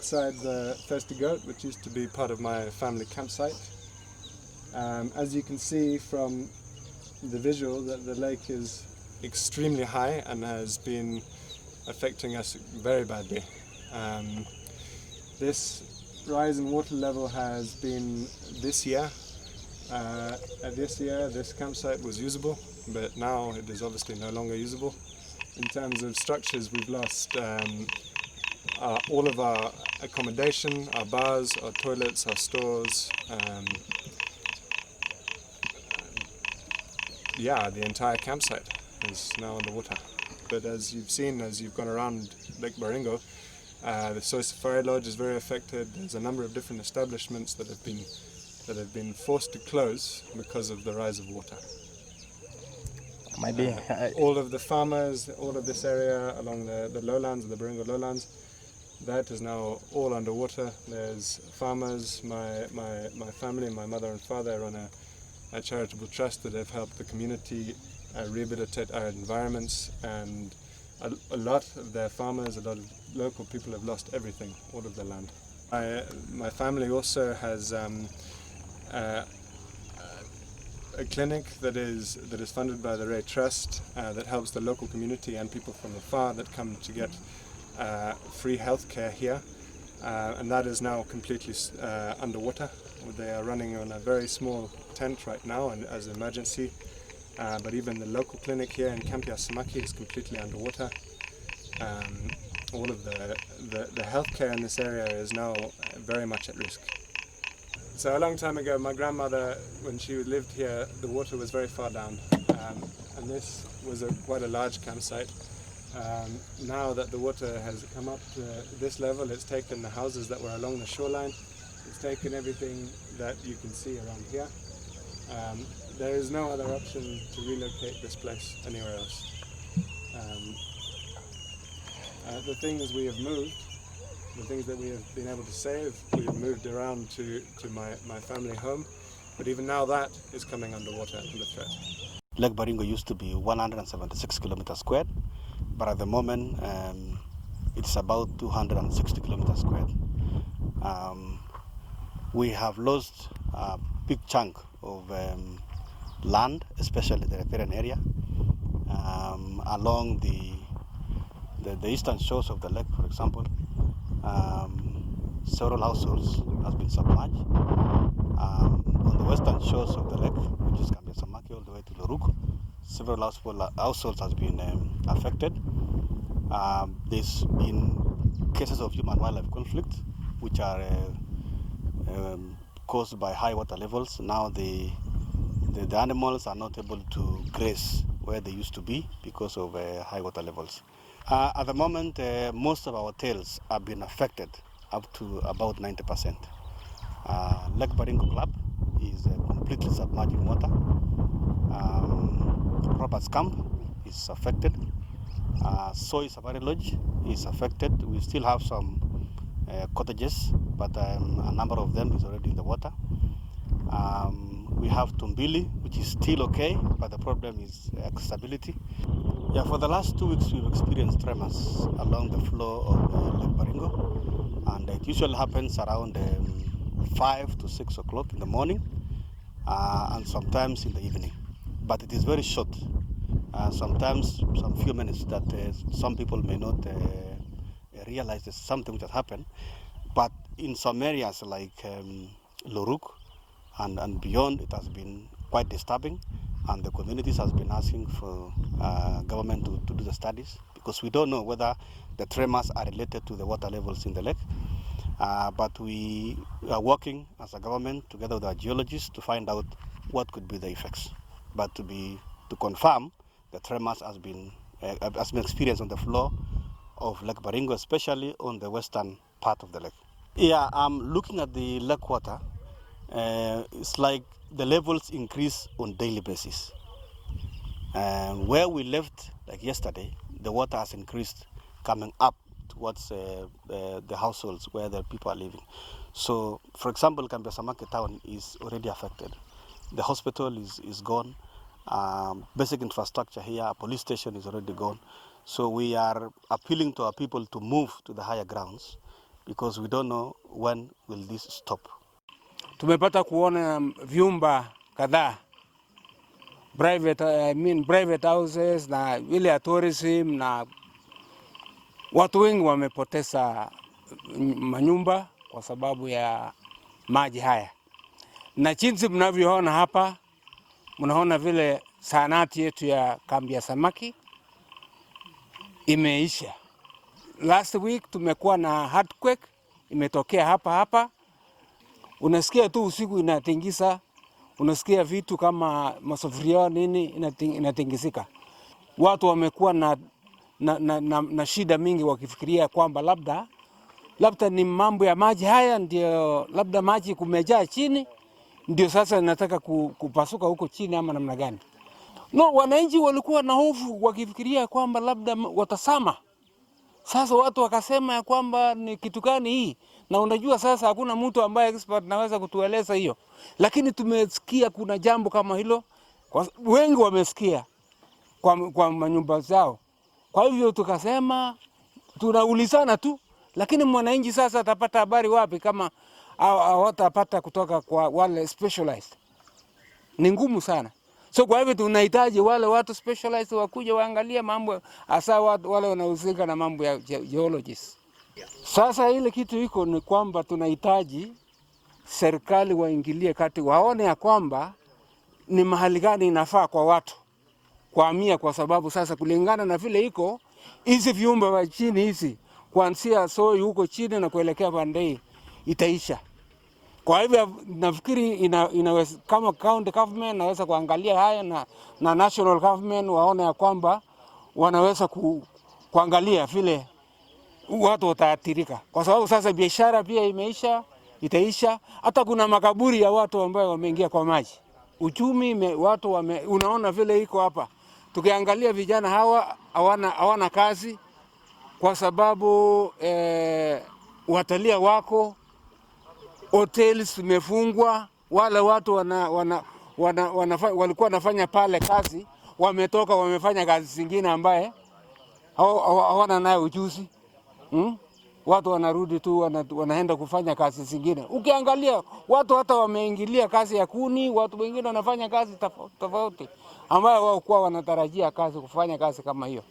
Outside the Thirsty Goat, which used to be part of my family campsite. As you can see from the visual, that the lake is extremely high and has been affecting us very badly. This rise in water level has been this year. This year, this campsite was usable, but now it is obviously no longer usable. In terms of structures, we've lost all of our accommodation, our bars, our toilets, our stores, the entire campsite is now underwater. But as you've seen, as you've gone around Lake Baringo, the Soy Safari Lodge is very affected. There's a number of different establishments that have been forced to close because of the rise of water. All of the farmers, all of this area along the lowlands, the Baringo lowlands, that is now all underwater. There's farmers, my family, my mother and father run a charitable trust that have helped the community rehabilitate our environments, and a lot of their farmers, a lot of local people have lost everything, all of their land. My family also has a clinic that is funded by the Ray Trust that helps the local community and people from afar that come to get free health care here, and that is now completely underwater. They are running on a very small tent right now and as an emergency, but even the local clinic here in Camp Yasamaki is completely underwater. All of the healthcare in this area is now very much at risk. So a long time ago, my grandmother, when she lived here, the water was very far down, and this was quite a large campsite. Now that the water has come up to this level, it's taken the houses that were along the shoreline, it's taken everything that you can see around here. There is no other option to relocate this place anywhere else. The things we have moved, the things that we have been able to save, we have moved around to my family home, but even now that is coming underwater under threat. Lake Baringo used to be 176 kilometers squared, but at the moment it's about 260 kilometers squared. We have lost a big chunk of land, especially the riparian area, along the eastern shores of the lake, for example. Several households has been submerged. On the western shores of the lake, which is Camp Yasamaki all the way to Loruk, several households has been affected. There's been cases of human-wildlife conflict, which are caused by high water levels. Now the animals are not able to graze where they used to be because of high water levels. At the moment, most of our hotels have been affected, up to about 90%. Lake Baringo Club is completely submerged in water. Roberts Camp is affected. Soy Safari Lodge is affected. We still have some cottages, but a number of them is already in the water. We have Tumbili, which is still okay, but the problem is stability. Yeah, for the last 2 weeks we've experienced tremors along the floor of Lake Baringo, and it usually happens around 5 to 6 o'clock in the morning, and sometimes in the evening. But it is very short. Sometimes some few minutes that some people may not realize there's something which has happened. But in some areas like Loruk and beyond, it has been quite disturbing, and the communities has been asking for government to do the studies, because we don't know whether the tremors are related to the water levels in the lake. But we are working as a government together with our geologists to find out what could be the effects. But to confirm, the tremors has been experienced on the floor of Lake Baringo, especially on the western part of the lake. Yeah, looking at the lake water, it's like the levels increase on daily basis. Where we left, like yesterday, the water has increased coming up towards the households where the people are living. So, for example, Camp Yasamaki town is already affected. The hospital is gone. Basic infrastructure here, a police station is already gone. So we are appealing to our people to move to the higher grounds because we don't know when will this stop. Tumepata kuona vyumba kadhaa private houses na ile ya tourism, na watu wengi wamepoteza manyumba kwa sababu ya maji haya. Na jinsi mnavyoona hapa, mnaona vile zahanati yetu ya kambi ya samaki imeisha. Last week tumekuwa na earthquake imetokea hapa. Unasikia tu usiku inatingisa, unasikia vitu kama masufuria nini inatingizika. Watu wamekuwa na shida mingi wakifikiria kwamba labda ni mambo ya maji haya, ndio labda maji kumejaa chini, ndio sasa nataka kupasuka huko chini ama namna gani. No, wananchi walikuwa na hofu wakifikiria kwamba labda watasama. Sasa watu wakasema ya kwamba ni kitu gani hii, na unajua sasa hakuna mtu ambaye expert naweza kutueleza hiyo, lakini tumesikia kuna jambo kama hilo, wengi wamesikia kwa manyumba zao. Kwa hivyo tukasema tunaulizana tu, lakini mwananchi sasa atapata habari wapi kama hawatapata kutoka kwa wale specialized? Ni ngumu sana. So kwa hivyo tunahitaji wale watu specialized wakuja waangalie mambo, hasa wale wanahusika na mambo ya geologists. Sasa ile kitu iko ni kwamba tunahitaji serikali waingilie kati, waone ya kwamba ni mahali gani inafaa kwa watu kuhamia, kwa sababu sasa kulingana na vile iko hizi vyumba vya chini hizi kuanzia Soi huko chini na kuelekea Bandei itaisha. Kwa hivyo nafikiri inaweza kama county government naweza kuangalia haya na national government waone ya kwamba wanaweza kuangalia vile watu wataathirika, kwa sababu sasa biashara pia itaisha. Hata kuna makaburi ya watu ambao wameingia kwa maji. Uchumi unaona vile iko hapa. Tukiangalia vijana hawa hawana kazi kwa sababu watalii wako, hotels zimefungwa, wale watu walikuwa wanafanya pale kazi wametoka wamefanya kazi zingine ambaye hawana nayo ujuzi. Watu wanarudi tu wanaenda kufanya kazi zingine. Ukiangalia watu hata wameingilia kazi ya kuni, watu wengine wanafanya kazi tofauti ambayo wao kwa wanatarajia kufanya kazi kama hiyo.